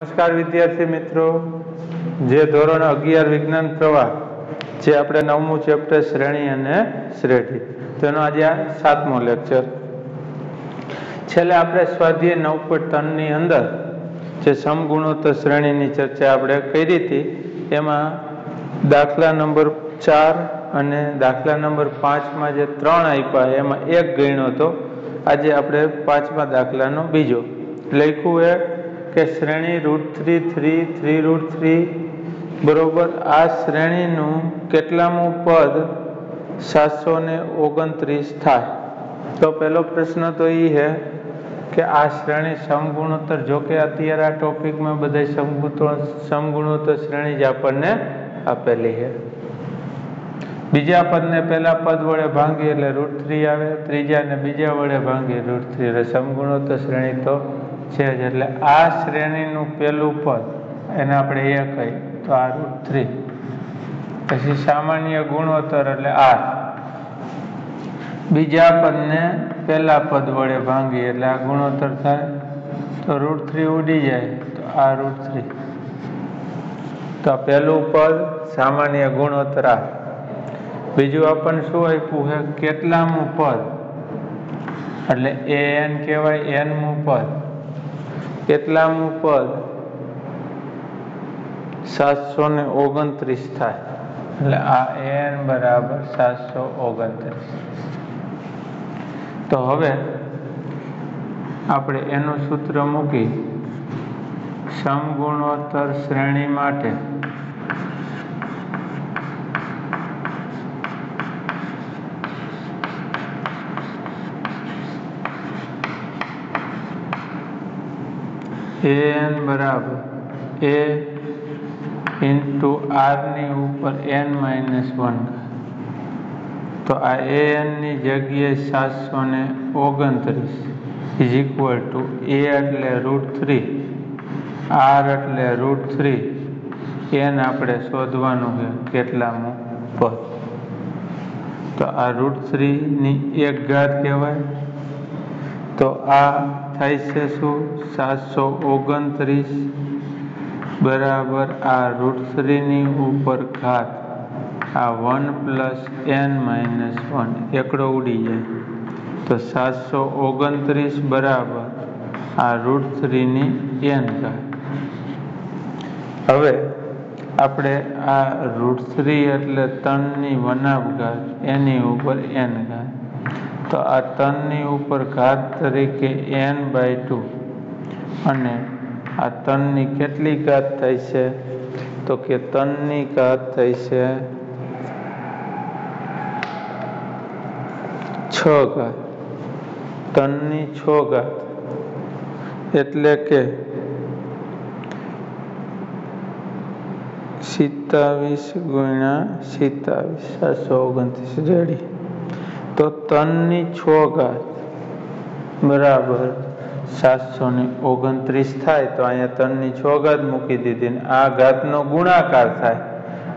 નમસ્કાર વિદ્યાર્થી મિત્રો, જે ધોરણ 11 વિજ્ઞાન પ્રવાહ જે આપણે 9મું ચેપ્ટર શ્રેણી અને શ્રેઢી તેનો આજે આ 7મો લેક્ચર. છેલ્લે આપણે સ્વાધ્યાય 9.3 ની અંદર જે સમગુણોત્તર શ્રેણીની ચર્ચા આપણે કરી હતી, એમાં દાખલા નંબર 4 અને દાખલા નંબર 5માં જે 3 આપ્યા એમાં એક ગણ્યો હતો. આજે આપણે 5મા દાખલાનો બીજો લખ્યું એ કે શ્રેણી √3 3 3√3 બરોબર આ શ્રેણીનું કેટલામું પદ 729 થાય. તો પહેલો પ્રશ્ન તો એ છે કે આ શ્રેણી સમગુણોત્તર, જો કે અત્યારે આ ટોપિકમાં બધા સમગુણોત્તર શ્રેણી જ આપણને આપેલી છે. બીજા પદને પહેલા પદ વડે ભાંગીએ એટલે √3 આવે, ત્રીજાને બીજા વડે ભાંગીએ √3 એટલે સમગુણોત્તર શ્રેણી તો છે જ. એટલે આ શ્રેણીનું પહેલું પદ એને આપણે એ કહીએ તો આ √3. પછી સામાન્ય ગુણોત્તર એટલે આ. બીજા પદને પહેલા પદ વડે ભાંગીએ એટલે આ ગુણોત્તર થાય તો √3 ઉડી જાય તો આ √3. તો પહેલું પદ સામાન્ય ગુણોત્તર આ. બીજું આપણને શું આપ્યું છે? કેટલામું પદ એટલે an કહેવાય, nમું પદ. કેટલામું પદ 729 થાય એટલે આ an બરાબર 729. તો હવે આપણે એનું સૂત્ર મૂકી સમગુણોત્તર શ્રેણી માટે an બરાબર a r ની ઉપર n-1. તો આ an ની જગ્યાએ 729 ઇઝ ઇક્વલ ટુ a એટલે √3, r એટલે √3, n આપણે શોધવાનું છે કેટલામું પદ. તો આ √3 ની 1 ઘાત કહેવાય. તો આ થાય છે શું? 729 બરાબર આ √3 ની ઉપર ઘાત આ 1 + n-1 એકડો ઉડી જાય તો 729 બરાબર આ √3 ની n ઘાત. હવે આપણે આ √3 એટલે 3 ની 1/2 ઘાત એની ઉપર n ઘાત. તો આ 3 ની ઉપર ઘાત તરીકે n/2 અને આ 3 ની કેટલી ઘાત થાય છે? તો કે 3 ની ઘાત થઈ છે 6 ઘાત. 3 ની 6 ઘાત એટલે કે 27 × 27 729 રેડી. તો 3 ની 6 ઘાત બરાબર 729 થાય. તો અહીંયા 3 ની 6 ઘાત મૂકી દીધી ને આ ઘાતનો ગુણાકાર થાય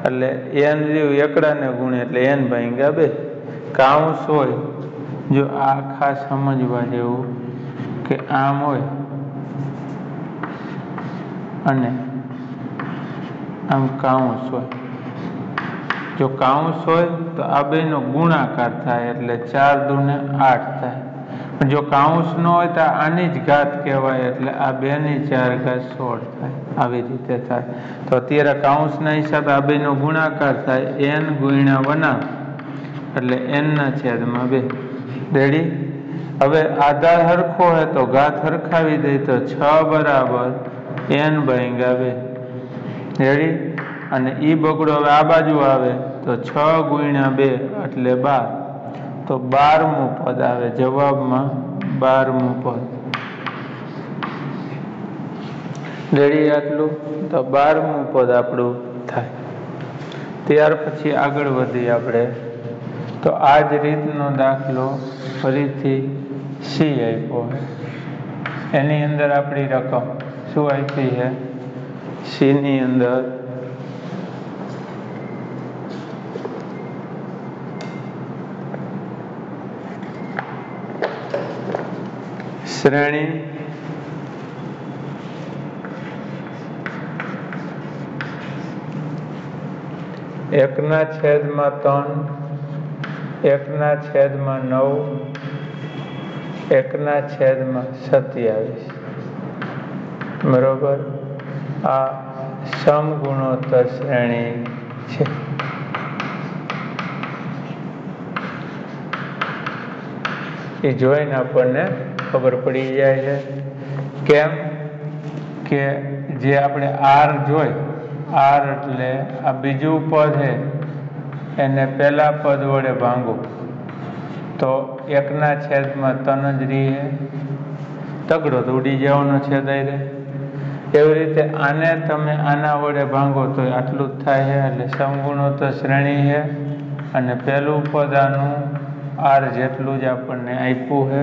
એટલે n રહ્યું એકડાને ગુણે એટલે n/2. કાઉન્સ હોય, જો આ ખાસ સમજવા જેવું કે આમ હોય અને આમ કાઉન્સ હોય. જો કાઉન્સ હોય તો આ બેનો ગુણાકાર થાય એટલે 4 × 2 = 8 થાય. પણ જો કાઉન્સ ન હોય તો આની જ ઘાત કહેવાય એટલે આ 2 ની 4 ઘાત 16 થાય. આવી રીતે થાય. તો અત્યારે કાઉન્સના હિસાબે આ બેનો ગુણાકાર થાય n × 1 એટલે n/2 રેડી. હવે આધાર હરખો હોય તો ઘાત હરખાવી દઈ તો 6 બરાબર n/2 રેડી. અને ઈ બગડો હવે આ બાજુ આવે તો 6 × 2 એટલે 12. તો 12મું પદ આવે જવાબમાં. 12મું પદ રેડી. આટલું તો 12મું પદ આપણું થાય. ત્યાર પછી આગળ વધીએ આપણે. તો આ જ રીતનો દાખલો ફરીથી C આપ્યો છે. એની અંદર આપણી રકમ શું આપી છે? C ની અંદર શ્રેણી 1/3, 1/9, 1/27, બરોબર. આ સમગુણોત્તર શ્રેણી છે. એ જોઈને આપણને ખબર પડી જાય છે. કેમ કે જે આપણે આર જોઈ, આર એટલે આ બીજું પદ છે એને પહેલા પદ વડે ભાંગો તો 1/3 જ રહે, તગડો તો ઉડી જવાનો છેદાઈ રહે. એવી રીતે આને તમે આના વડે ભાંગો તો આટલું જ થાય છે. એટલે સમગુણોત્તર શ્રેણી છે અને પહેલું પદ આનું આર જેટલું જ આપણને આપ્યું છે.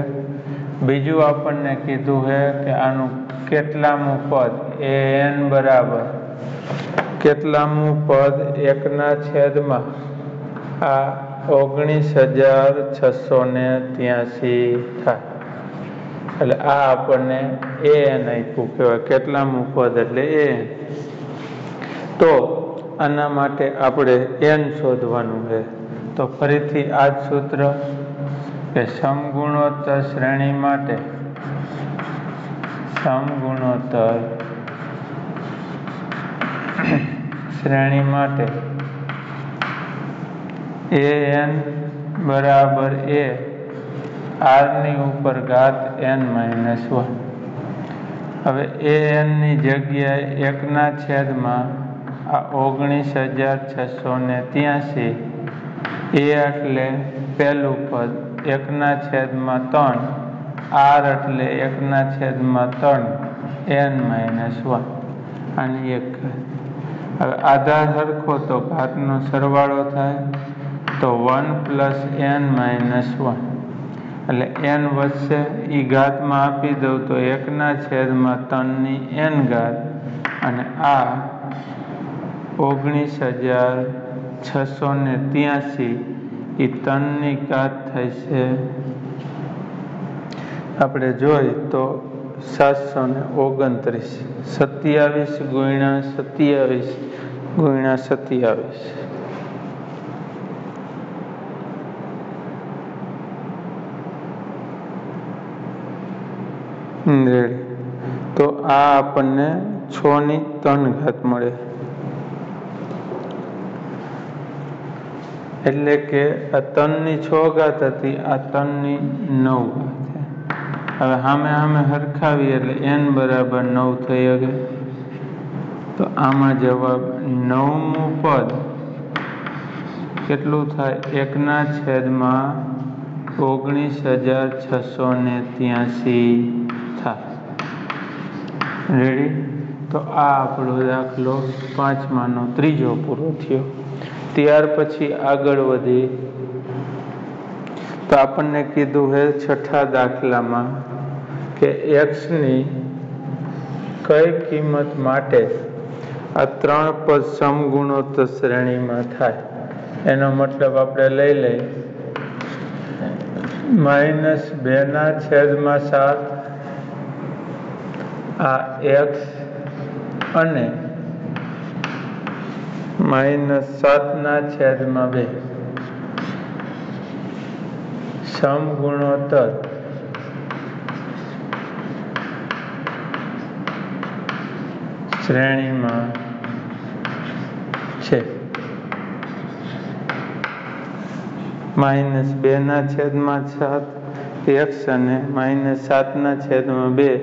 બીજું આપણને કીધું છે કે આનું કેટલામું પદ an બરાબર કેટલામું પદ 1/6 આ 19,683 થાય. એટલે આ આપણને an આપ્યું કહેવાય, કેટલામું પદ એટલે an. તો આના માટે આપણે n શોધવાનું છે. તો ફરીથી આ જ સૂત્ર કે સમગુણોત્તર શ્રેણી માટે an બરાબર a r ની ઉપર ઘાત n-1. હવે an ની જગ્યાએ 1/19,683 a એટલે પહેલું પદ, 1/3, r એટલે 1/3 n-1 આની એક ઘાત. હવે આધાર સરખો તો ઘાતનો સરવાળો થાય તો 1 + n-1 એટલે n વધશે. એ ઘાતમાં આપી દઉં તો 1/3 n ઘાત અને આ 19,683 એ 3 ઘાત થશે. આપણે જોઈ તો 729, 27 × 27 × 27. તો આ આપણને 6/3 મળે. એટલે કે આ 3/6 હતી, આ 3/9. હવે સામે સરખાવીએ એટલે n બરાબર 9 થઈ શકે. તો આમાં જવાબ 9મું પદ કેટલું થાય? 1/19,683 થાય. રેડી? તો આ આપણો દાખલો 5માનો ત્રીજો પૂરો થયો. ત્યાર પછી આગળ વધી તો આપણને કીધું છે છઠ્ઠા દાખલામાં કે x ની કઈ કિંમત માટે આ 3 પદ સમગુણોત્તર શ્રેણીમાં થાય. એનો મતલબ આપણે લઈ લઈએ -2/7 આ x અને -7/2 સમગુણોત્તર શ્રેણીમાં છે. -2/7 x અને -7/2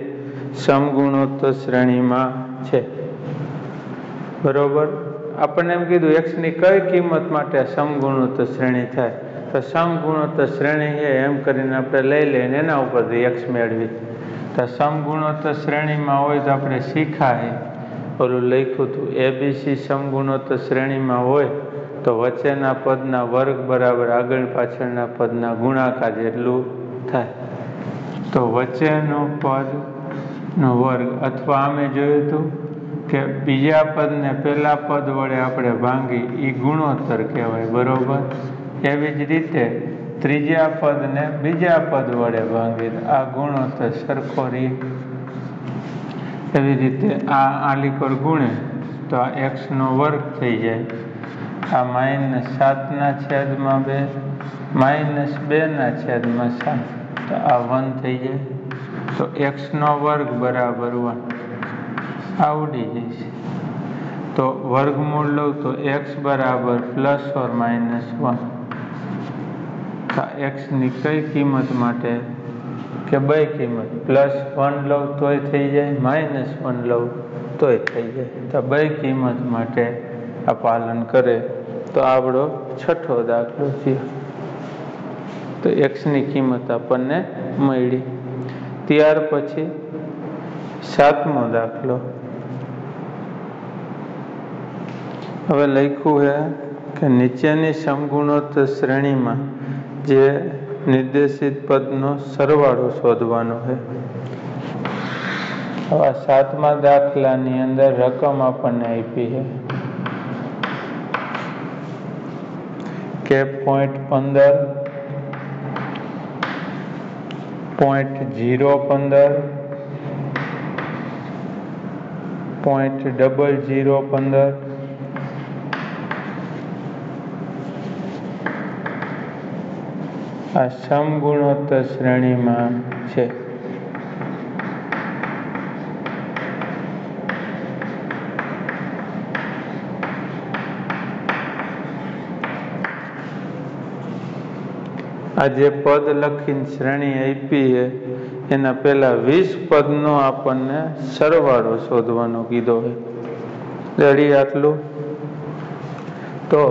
સમગુણોત્તર શ્રેણીમાં છે. બરોબર. આપણને એમ કીધું x ની કઈ કિંમત માટે સમગુણોત્તર શ્રેણી થાય. તો સમગુણોત્તર શ્રેણી છે એમ કરીને આપણે લઈ લઈને એના ઉપરથી x મેળવી. તો સમગુણોત્તર શ્રેણીમાં હોય તો આપણે શીખાય ઓલું લખ્યું હતું ABC સમગુણોત્તર શ્રેણીમાં હોય તો વચ્ચેના પદના વર્ગ બરાબર આગળ પાછળના પદના ગુણાકાર જેટલું થાય. તો વચ્ચેનો પદનો વર્ગ અથવા અમે જોયું હતું કે બીજા પદને પહેલા પદ વડે આપણે ભાંગી એ ગુણોત્તર કહેવાય. બરોબર. એવી જ રીતે ત્રીજા પદને બીજા પદ વડે ભાંગી આ ગુણોત્તર સરખો રહે. એવી રીતે આ આલી પર ગુણે તો આ x નો વર્ગ થઈ જાય. આ -7/2 -2/7 તો આ 1 થઈ જાય તો x² બરાબર 1 આવડી જશે તો વર્ગમૂળ લઉં તો x બરાબર ±1 તો xની કઈ કિંમત માટે કે બે કિંમત +1 લઉં તોય થઈ જાય -1 લઉં તોય થઈ જાય તો બે કિંમત માટે આ પાલન કરે તો આપણો છઠ્ઠો દાખલો છે તો xની કિંમત આપણને મળી ત્યાર પછી 7મો દાખલો હવે લખ્યું છે કે નીચેની સમગુણોત્તર શ્રેણીમાં જે નિર્દેશિત પદનો સરવાળો શોધવાનો છે હવે 7મા દાખલાની અંદર રકમ આપણને આપી છે કે 0.15 0.015 0.0015 આ સમગુણોત્તર શ્રેણીમાં છે આ જે પદ લખીને શ્રેણી આપી છે એના પહેલા 20 પદનો આપણને સરવાળો શોધવાનો કીધો છે રેડી આટલું તો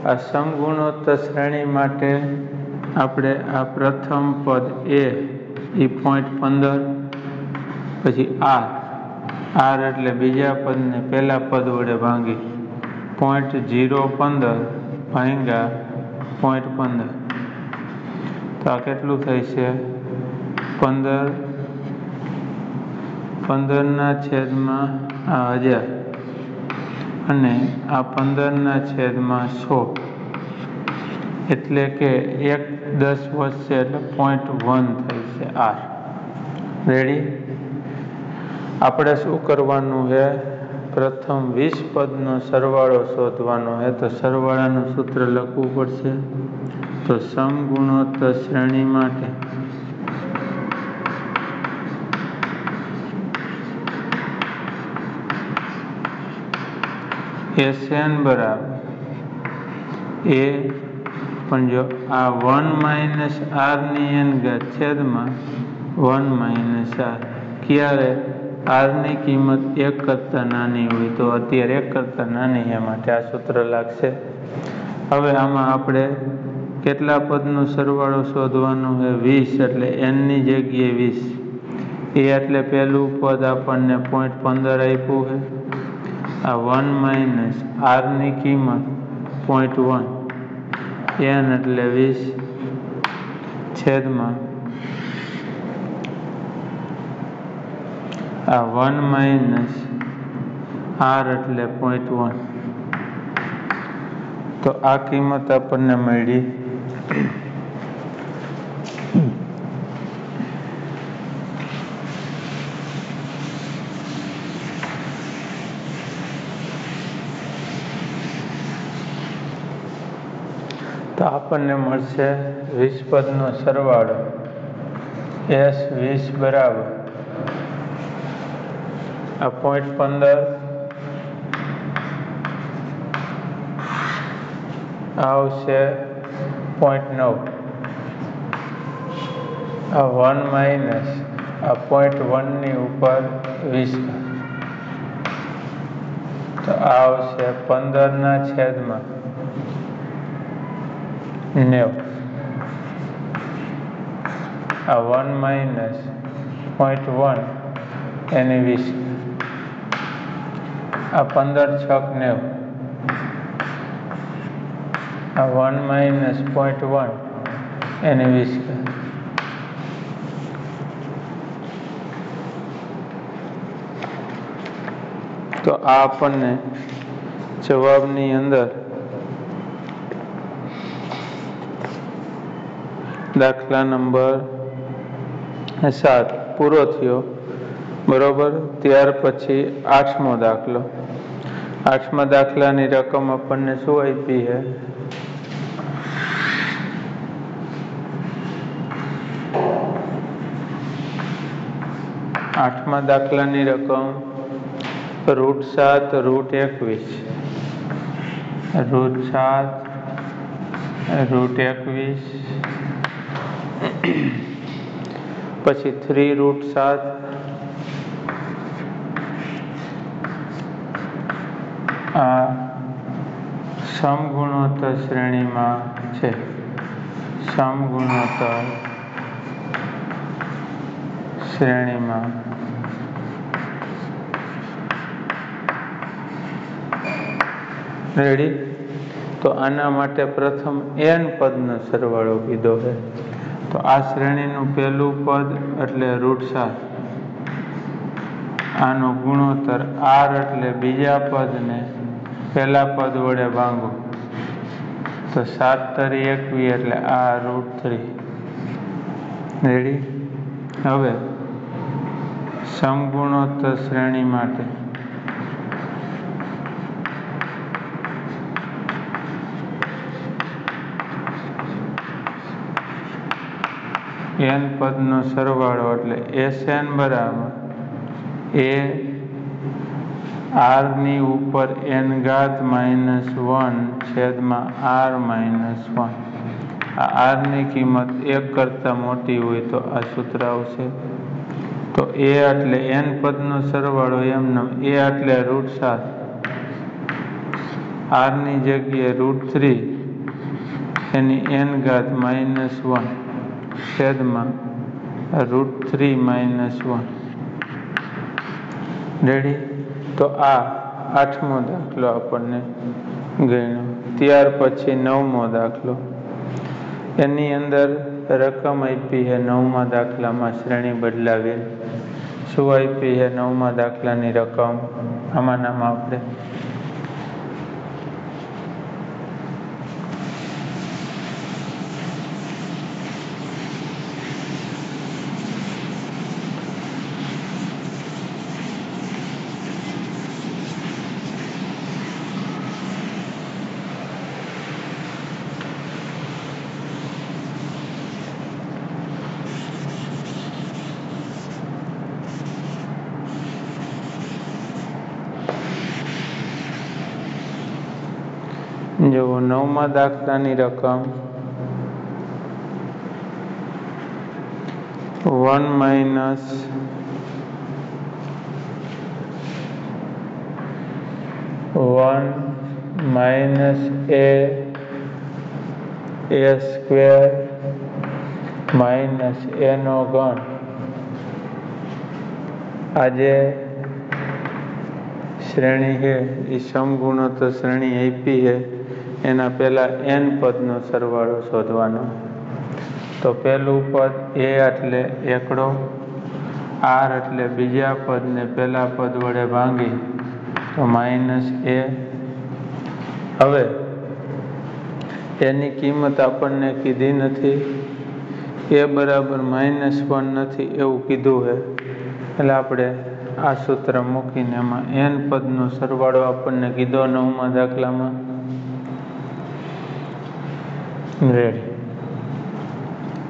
આ સમગુણોત્તર શ્રેણી માટે આપણે આ પ્રથમ પદ એ 0.15 પછી r એટલે બીજા પદને પહેલા પદ વડે ભાંગી 0.015 ભાંગ્યા 0.15 તો આ કેટલું થાય છે 15/1000 અને આ 15/100 એટલે કે 1 10 વધશે એટલે 0.1 થાય છે r રેડી આપણે શું કરવાનું છે પ્રથમ 20 પદનો સરવાળો શોધવાનો છે તો સરવાળાનું સૂત્ર લખવું પડશે તો સમગુણોત્તર શ્રેણી માટે Sn બરાબર a પણ જો આ 1 - r ની n ઘાત છેદમાં 1 - r ક્યારે r ની કિંમત 1 કરતાં નાની હોય તો અત્યારે 1 કરતાં નાની એ માટે આ સૂત્ર લાગશે હવે આમાં આપણે કેટલા પદનો સરવાળો શોધવાનો છે 20 એટલે n ની જગ્યાએ 20 એ એટલે પહેલું પદ આપણને 0.15 આપ્યું છે આ 1 - r ની કિંમત 0.1 n એટલે 20 છેદમાં આ 1 - r એટલે 0.1 તો આ કિંમત આપણને મળી તો આપણને મળશે 20 પદનો સરવાળો S20 બરાબર આ 0.15 આવશે 0.9 આ 1 - આ 0.1 ની ઉપર 20 તો આવશે 15/90 આ 1 - 0.1 એની 20 આ 15×6 = 90 આ 1 - 0.1 એની 20 તો આ આપણને જવાબની અંદર દાખલા નંબર 7 પૂરો થયો બરોબર ત્યાર પછી 8મો દાખલો 8મા દાખલાની રકમ આપણને શું આપી છે? 8મા દાખલાની રકમ √7 √21, √7 √21, પછી 3√7, આ સમગુણોત્તર શ્રેણીમાં છે. સમગુણોત્તર શ્રેણીમાં રેડી. તો આના માટે પ્રથમ n પદનો સરવાળો કીધો છે. તો આ શ્રેણીનું પહેલું પદ એટલે √7, આનો ગુણોત્તર r એટલે બીજા પદને પહેલા પદ વડે ભાંગો તો 7 તરી 21 એટલે આ √3. રેડી. હવે સમગુણોત્તર શ્રેણી માટે n પદનો સરવાળો એટલે Sn બરાબર એ r ની ઉપર n ઘાત -1 છેદમાં r -1. આ r ની કિંમત 1 કરતાં મોટી હોય તો આ સૂત્ર આવશે. તો a એટલે n પદનો સરવાળો એમનો a એટલે √7, r ની જગ્યાએ √3 એની n ઘાત -1 છેદમાં √3 -1. રેડી. તો આ 8મો દાખલો આપણને ગણ્યો. ત્યાર પછી 9મો દાખલો. એની અંદર રકમ આપી છે 9મા દાખલામાં શ્રેણી બદલાવેલ. શું આપી છે 9મા દાખલાની રકમ? આમાં આપણે જો 9મા દાખલાની રકમ 1 a² a નો ઘન. આ જે શ્રેણી છે એ સમગુણોત્તર શ્રેણી આપી છે. એના પહેલા n પદનો સરવાળો શોધવાનો. તો પહેલું પદ a એટલે એકડો, r એટલે બીજા પદને પહેલા પદ વડે ભાંગી તો -a. હવે એની કિંમત આપણને કીધી નથી, a બરાબર -1 નથી એવું કીધું છે. એટલે આપણે આ સૂત્ર મૂકીને એમાં n પદનો સરવાળો આપણને કીધો 9મા દાખલામાં. રેડી.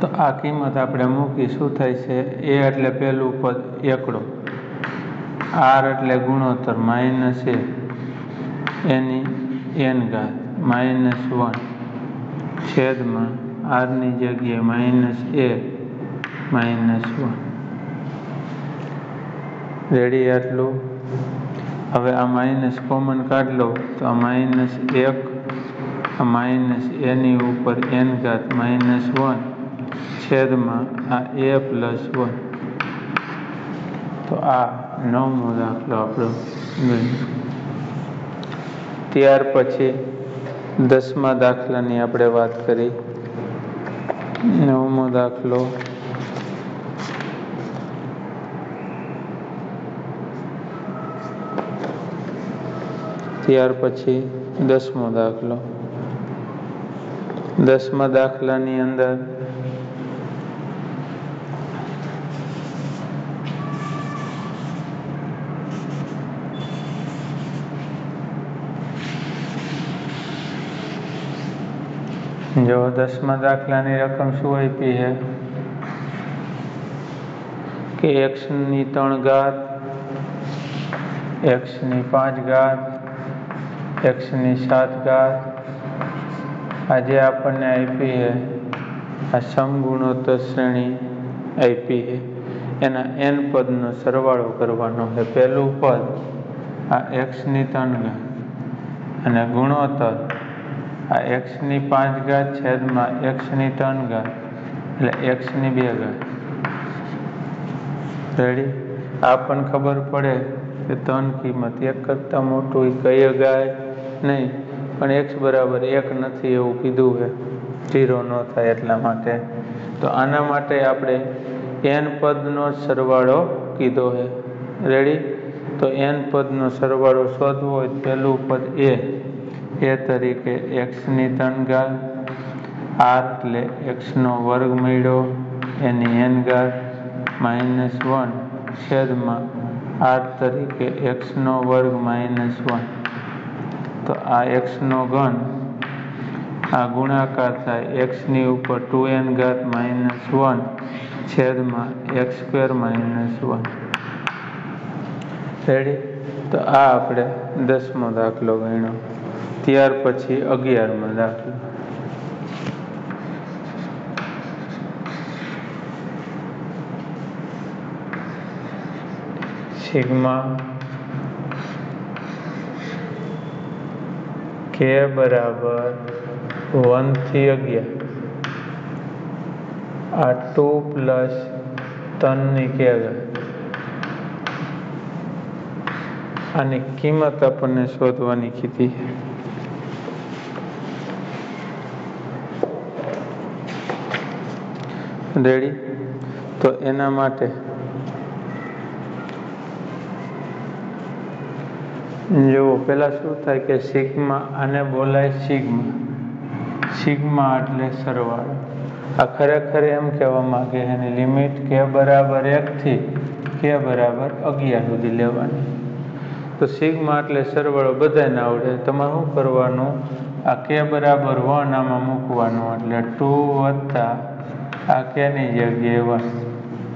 તો આ કિંમત આપણે મૂકી શું થાય છે? a એટલે પહેલું પદ એકડો, r એટલે ગુણોત્તર -a એની n ઘાત -1 છેદમાં r ની જગ્યાએ -a -1. રેડી. આટલું. હવે આ માઇનસ કોમન કાઢ લો તો આ -1, આ - એની ઉપર n ઘાત -1 છેદમાં આ a+1. તો આ 9મો દાખલો આપણો ગણ્યો. ત્યાર પછી 10મા દાખલાની આપણે વાત કરી. 9મો દાખલો ત્યાર પછી 10મો દાખલો. 10મા દાખલાની અંદર જો 10મા દાખલાની રકમ શું આપી છે કે x ની 3 ઘાત, x ની 5 ઘાત, x ની 7 ઘાત આજે આપણને આપી છે આ સમગુણોત્તર શ્રેણી આપી છે એના n પદનો સરવાળો કરવાનો છે। પહેલું પદ આ x ની 3 ઘાત અને ગુણોત્તર આ x ની 5 ઘાત છેદમાં x ની 3 ઘાત એટલે x ની 2 ઘાત। રેડી? આ પણ ખબર પડે કે 3 કિંમત 1 કરતાં મોટું કઈ ગાય નહીં, પણ x બરાબર 1 નથી એવું કીધું છે, 0 ન થાય એટલા માટે। તો આના માટે આપણે n પદનો સરવાળો કીધો છે। રેડી? તો n પદનો સરવાળો શોધવો હોય પહેલું પદ a તરીકે x ની 3 ઘાત, r એટલે x નો વર્ગ મળ્યો એની n ઘાત -1 છેદમાં r તરીકે x નો વર્ગ -1। તો આ x નો ઘન આ ગુણાકાર થાય x ની ઉપર 2n ઘાત -1 છેદમાં x² -1। રેડી? તો આ આપણે 10મો દાખલો ગણ્યો। ત્યાર પછી 11મો દાખલો। સિગ્મા k બરાબર 1 થી 11 આ 2 પ્લસ 3 ની k ઘાત આની કિંમત આપણને શોધવાની કીધી છે। રેડી? તો એના માટે જો પહેલા શું થાય કે સિગ્મા આને બોલાય સિગ્મા એટલે સરવાળો। આ ખરેખર એમ કહેવા માંગે એની લિમિટ k બરાબર 1 થી k બરાબર 11 સુધી લેવાની। તો સિગ્મા એટલે સરવાળો બધાને આવડે। તમારે શું કરવાનું, આ k બરાબર 1 આમાં મૂકવાનું એટલે 2 વત્તા આ k ની જગ્યાએ 1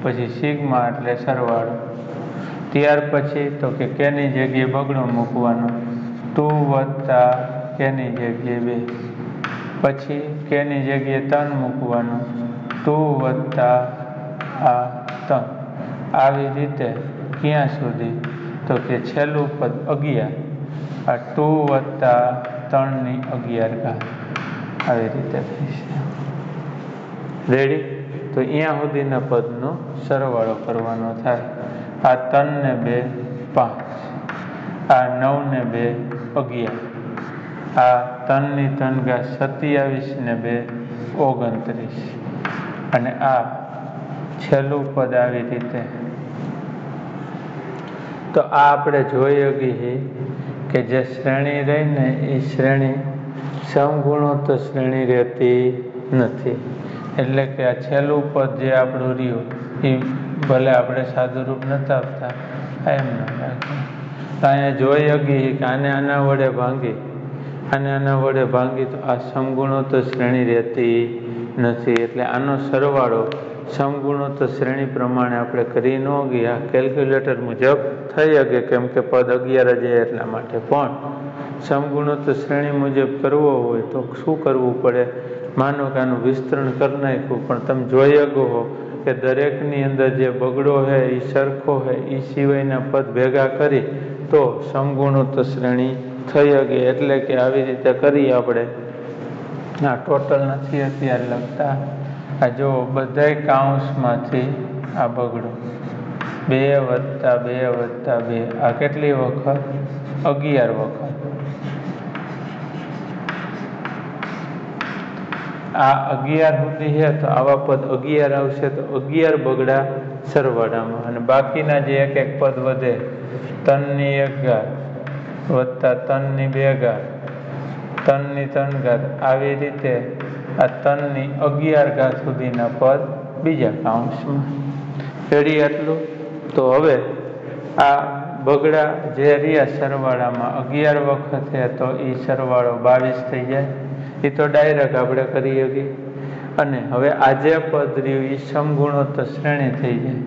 પછી સિગ્મા એટલે સરવાળો। ત્યાર પછી તો કે k ની જગ્યાએ બગડો મૂકવાનો 2 વત્તા k ની જગ્યાએ 2 પછી k ની જગ્યાએ 3 મૂકવાનું 2 વત્તા આ 3 આવી રીતે ક્યાં સુધી તો કે છેલ્લું પદ 11 આ 2 વત્તા 3 ની 11 ઘાત આવી રીતે થશે। રેડી? તો અહીંયા સુધીના પદનો સરવાળો કરવાનો થાય। આ 3 ને 2 5, આ 9 ને 2 11, આ 3 ની 3 ઘાત 27 ને 2 29 અને આ છેલ્લું પદ આવી રીતે। તો આ આપણે જોઈ શકીએ કે જે શ્રેણી રહી ને એ શ્રેણી સમગુણોત્તર શ્રેણી રહેતી નથી। એટલે કે આ છેલ્લું પદ જે આપણું રહ્યું એ ભલે આપણે સાદુરૂપ નથી આપતા એમ ન રાખે। તો અહીંયા જોઈ શકીએ કે આને આના વડે ભાંગી તો આ સમગુણોત્તર શ્રેણી રહેતી નથી। એટલે આનો સરવાળો સમગુણોત્તર શ્રેણી પ્રમાણે આપણે કરી ન ગયા કેલ્ક્યુલેટર મુજબ થઈ શકે કેમ કે પદ 11 જ એટલા માટે, પણ સમગુણોત્તર શ્રેણી મુજબ કરવો હોય તો શું કરવું પડે, માનો કે આનું વિસ્તરણ કરી નાખ્યું પણ તમે જોઈ શકો કે દરેકની અંદર જે બગડો છે એ સરખો છે એ સિવાયના પદ ભેગા કરી તો સમગુણોત્તર શ્રેણી થઈ શકે। એટલે કે આવી રીતે કરી આપણે આ ટોટલ નથી અત્યારે લખતા, આ જો બધાય કાઉન્સમાંથી આ બગડો 2 વત્તા 2 વત્તા 2 આ કેટલી વખત 11 વખત, આ 11 સુધી છે તો આવા પદ 11 આવશે તો 11 બગડા સરવાળામાં અને બાકીના જે એક એક પદ વધે 3 ની 1 ઘાત વત્તા 3 ની 2 ઘાત 3 ની 3 ઘાત આવી રીતે આ 3 ની 11 ઘાત સુધીના પદ બીજા કાઉન્સમાં। રેડી? આટલું તો હવે આ બગડા જે રહ્યા સરવાળામાં 11 વખત છે તો એ સરવાળો 22 થઈ જાય। એ તો ડાયરેક્ટ આપણે કરી શકીએ. અને હવે આ જે પદ રહ્યું એ સમગુણોત્તર શ્રેણી થઈ જાય.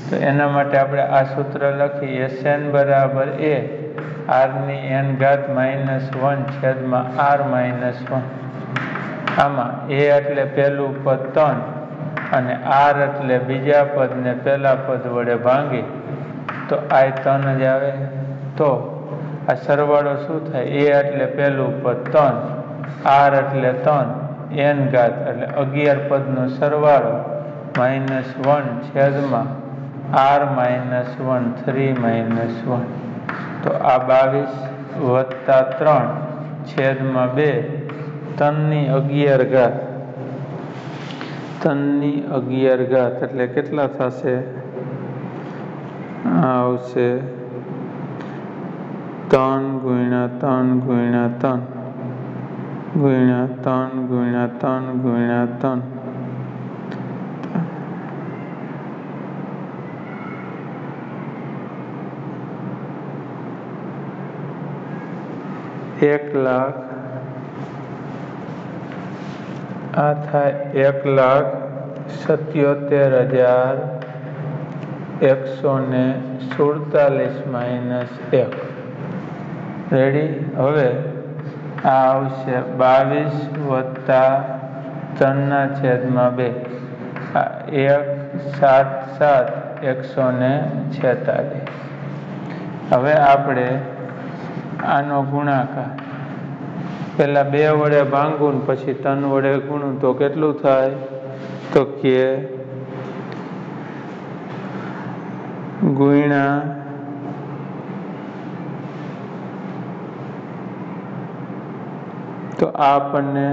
તો એના માટે આપણે આ સૂત્ર લખી Sn બરાબર એ r⁻n -1/r-1. આમાં એ એટલે પહેલું પદ 3 અને r એટલે બીજા પદને પહેલા પદ વડે ભાંગી તો આ 3 જ આવે. તો આ સરવાળો શું થાય? એ એટલે પહેલું પદ 3, r એટલે 3, n ઘાત એટલે 11 પદનો સરવાળો -1/r-1 3-1. તો આ 22 + 3/2 3^11 3^11 એટલે કેટલા થશે? આ આવશે 3 × 3 × 3 × 3 × 3 × 3 1,00,000 આ થાય 1,77,147 -1. રેડી? હવે આ આવશે 22 + 3/2 1,77,146. હવે આપણે આનો ગુણાકાર પહેલા 2 વડે ભાંગું ને પછી 3 વડે ગુણું તો કેટલું થાય? તો કે ગુણ્યા તો આ આપણને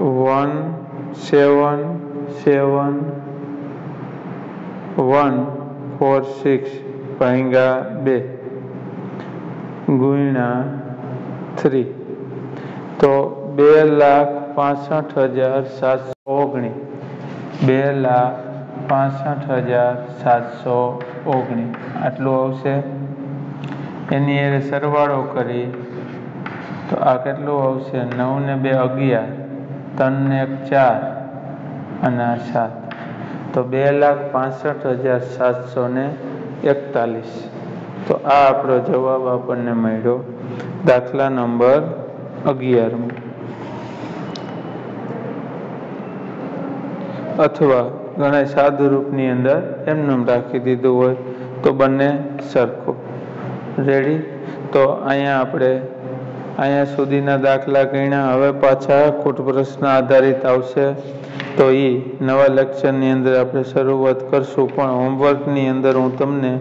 1,77,146/2 ગુણ્યા 3 તો 2,65,719 2,65,719 આટલું આવશે. એની એ સરવાળો કરી તો આ કેટલું આવશે? 9 ને 2 11, 3 ને 1 4 અને આ 7. તો 2,65,741. તો આ આપણો જવાબ આપણને મળ્યો દાખલા નંબર 11. અથવા ઘણા સાદુ રૂપની અંદર એમનેમ રાખી દીધું હોય તો બંને સરખું. રેડી? તો અહીંયા સુધીના દાખલા ગણ્યા. હવે પાછા ખોટ પ્રશ્ન આધારિત આવશે તો એ નવા લેક્ચરની અંદર આપણે શરૂઆત કરશું. પણ હોમવર્કની અંદર હું તમને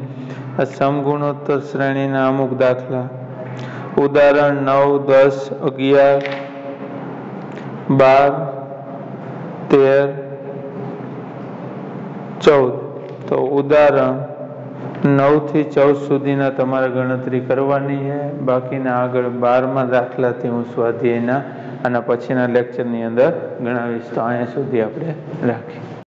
આ સમગુણોત્તર શ્રેણીના અમુક દાખલા ઉદાહરણ 9, 10, 11, 12, 13, 14 તો ઉદાહરણ 9 થી 14 સુધીના તમારે ગણતરી કરવાની છે. બાકીના આગળ 12મા દાખલાથી હું સ્વાધ્યાયના અને પછીના લેક્ચરની અંદર ગણાવીશ. તો અહીંયા સુધી આપણે રાખીએ.